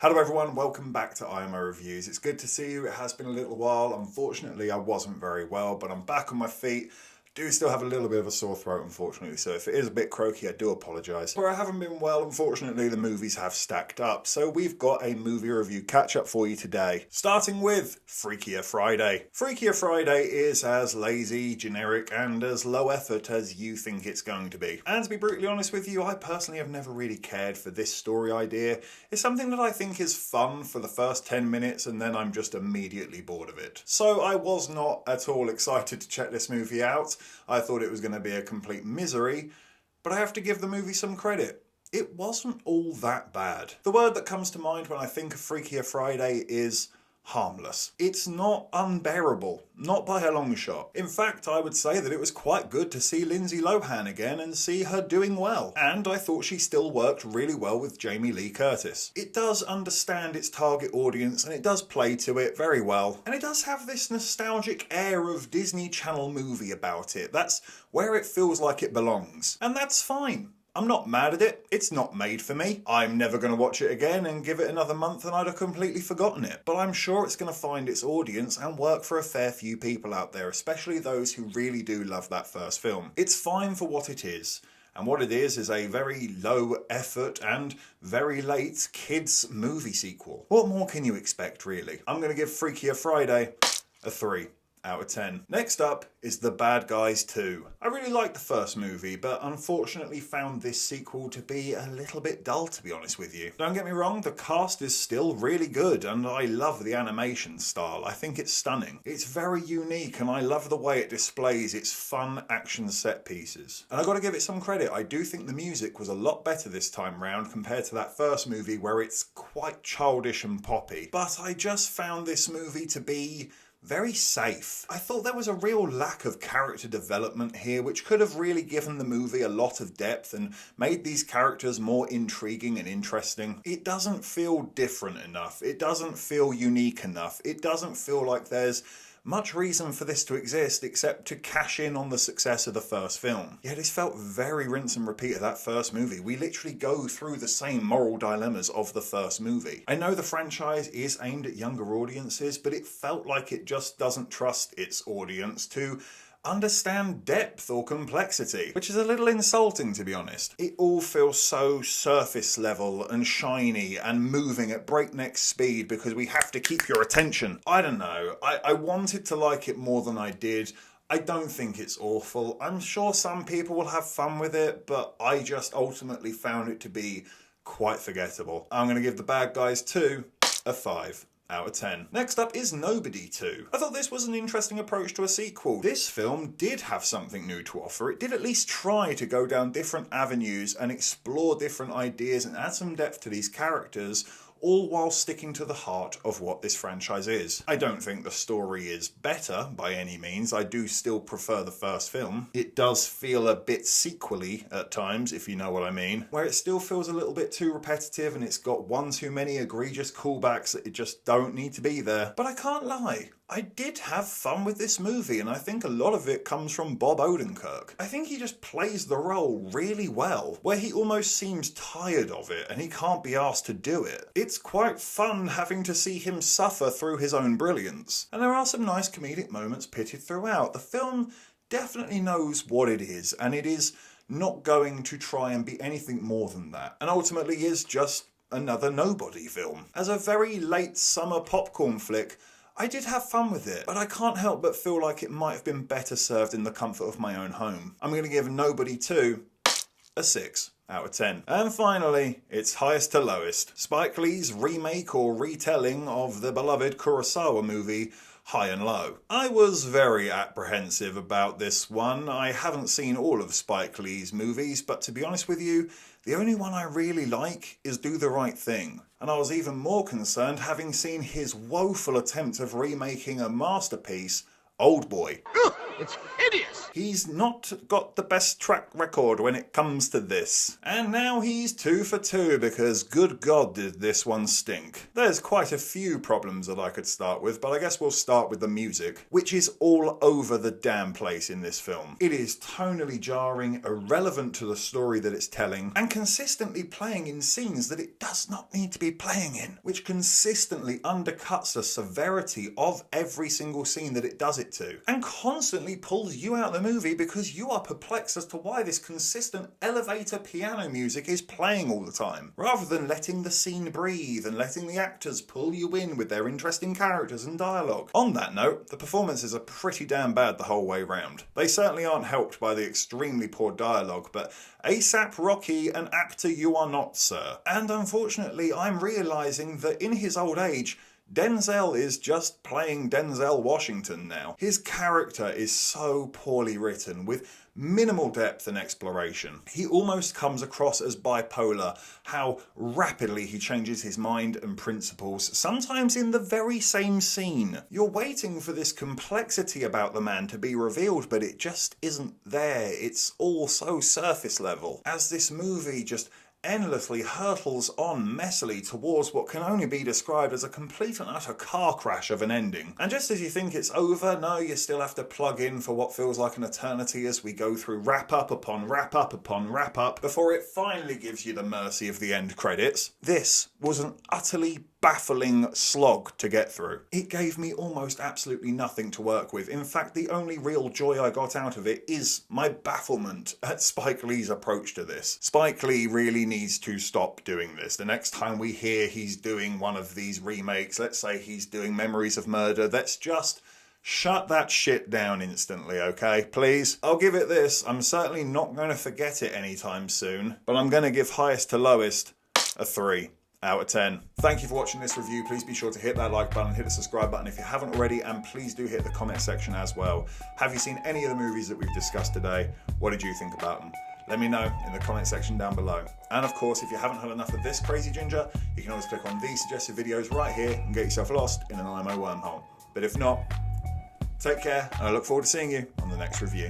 Hello everyone, welcome back to IMO Reviews. It's good to see you. It has been a little while. Unfortunately, I wasn't very well, but I'm back on my feet. Do still have a little bit of a sore throat, unfortunately, so if it is a bit croaky, I do apologise. Where I haven't been well, unfortunately, the movies have stacked up, so we've got a movie review catch-up for you today. Starting with Freakier Friday. Freakier Friday is as lazy, generic, and as low effort as you think it's going to be. And to be brutally honest with you, I personally have never really cared for this story idea. It's something that I think is fun for the first 10 minutes, and then I'm just immediately bored of it. So I was not at all excited to check this movie out. I thought it was going to be a complete misery, but I have to give the movie some credit. It wasn't all that bad. The word that comes to mind when I think of Freakier Friday is harmless. It's not unbearable, not by a long shot. In fact, I would say that it was quite good to see Lindsay Lohan again and see her doing well. And I thought she still worked really well with Jamie Lee Curtis. It does understand its target audience and it does play to it very well. And it does have this nostalgic air of Disney Channel movie about it. That's where it feels like it belongs. And that's fine. I'm not mad at it. It's not made for me. I'm never going to watch it again and give it another month and I'd have completely forgotten it. But I'm sure it's going to find its audience and work for a fair few people out there, especially those who really do love that first film. It's fine for what it is. And what it is a very low effort and very late kids movie sequel. What more can you expect, really? I'm going to give Freakier Friday a 3 out of 10. Next up is The Bad Guys 2. I really liked the first movie, but unfortunately found this sequel to be a little bit dull, to be honest with you. Don't get me wrong, the cast is still really good, and I love the animation style. I think it's stunning. It's very unique, and I love the way it displays its fun action set pieces. And I gotta give it some credit, I do think the music was a lot better this time round compared to that first movie where it's quite childish and poppy. But I just found this movie to be very safe. I thought there was a real lack of character development here, which could have really given the movie a lot of depth and made these characters more intriguing and interesting. It doesn't feel different enough. It doesn't feel unique enough. It doesn't feel like there's much reason for this to exist except to cash in on the success of the first film. Yeah, this felt very rinse and repeat of that first movie. We literally go through the same moral dilemmas of the first movie. I know the franchise is aimed at younger audiences, but it felt like it just doesn't trust its audience to understand depth or complexity, which is a little insulting, to be honest. It all feels so surface level and shiny and moving at breakneck speed because we have to keep your attention. I don't know. I wanted to like it more than I did. I don't think it's awful. I'm sure some people will have fun with it, but I just ultimately found it to be quite forgettable. I'm going to give The Bad Guys 2 a 5 out of 10. Next up is Nobody 2. I thought this was an interesting approach to a sequel. This film did have something new to offer. It did at least try to go down different avenues and explore different ideas and add some depth to these characters, all while sticking to the heart of what this franchise is. I don't think the story is better by any means. I do still prefer the first film. It does feel a bit sequel-y at times, if you know what I mean, where it still feels a little bit too repetitive and it's got one too many egregious callbacks that just don't need to be there. But I can't lie, I did have fun with this movie, and I think a lot of it comes from Bob Odenkirk. I think he just plays the role really well, where he almost seems tired of it and he can't be asked to do it. It's quite fun having to see him suffer through his own brilliance. And there are some nice comedic moments pitted throughout. The film definitely knows what it is, and it is not going to try and be anything more than that, and ultimately is just another Nobody film. As a very late summer popcorn flick, I did have fun with it, but I can't help but feel like it might have been better served in the comfort of my own home. I'm going to give Nobody 2 a 6 out of 10. And finally, its highest to lowest, Spike Lee's remake or retelling of the beloved Kurosawa movie, High and Low. I was very apprehensive about this one. I haven't seen all of Spike Lee's movies, but to be honest with you, the only one I really like is Do the Right Thing. And I was even more concerned having seen his woeful attempt of remaking a masterpiece, Old Boy. It's hideous! He's not got the best track record when it comes to this. And now he's 2 for 2 because good God did this one stink. There's quite a few problems that I could start with, but I guess we'll start with the music, which is all over the damn place in this film. It is tonally jarring, irrelevant to the story that it's telling, and consistently playing in scenes that it does not need to be playing in, which consistently undercuts the severity of every single scene that it does it to, and constantly pulls you out of the movie because you are perplexed as to why this consistent elevator piano music is playing all the time, rather than letting the scene breathe and letting the actors pull you in with their interesting characters and dialogue. On that note, the performances are pretty damn bad the whole way round. They certainly aren't helped by the extremely poor dialogue, but ASAP Rocky, an actor you are not, sir. And unfortunately, I'm realising that in his old age, Denzel is just playing Denzel Washington now. His character is so poorly written, with minimal depth and exploration. He almost comes across as bipolar, how rapidly he changes his mind and principles, sometimes in the very same scene. You're waiting for this complexity about the man to be revealed, but it just isn't there. It's all so surface level, as this movie just endlessly hurtles on messily towards what can only be described as a complete and utter car crash of an ending. And just as you think it's over, no, you still have to plug in for what feels like an eternity as we go through wrap up upon wrap up upon wrap up before it finally gives you the mercy of the end credits. This was an utterly baffling slog to get through. It gave me almost absolutely nothing to work with. In fact, the only real joy I got out of it is my bafflement at Spike Lee's approach to this. Spike Lee really needs to stop doing this. The next time we hear he's doing one of these remakes, let's say he's doing Memories of Murder, let's just shut that shit down instantly, okay? Please. I'll give it this. I'm certainly not going to forget it anytime soon, but I'm going to give highest to lowest a 3 out of 10. Thank you for watching this review. Please be sure to hit that like button, hit the subscribe button if you haven't already, and please do hit the comment section as well. Have you seen any of the movies that we've discussed today? What did you think about them? Let me know in the comment section down below. And of course, if you haven't had enough of this crazy ginger, you can always click on these suggested videos right here and get yourself lost in an IMO wormhole. But if not, take care, and I look forward to seeing you on the next review.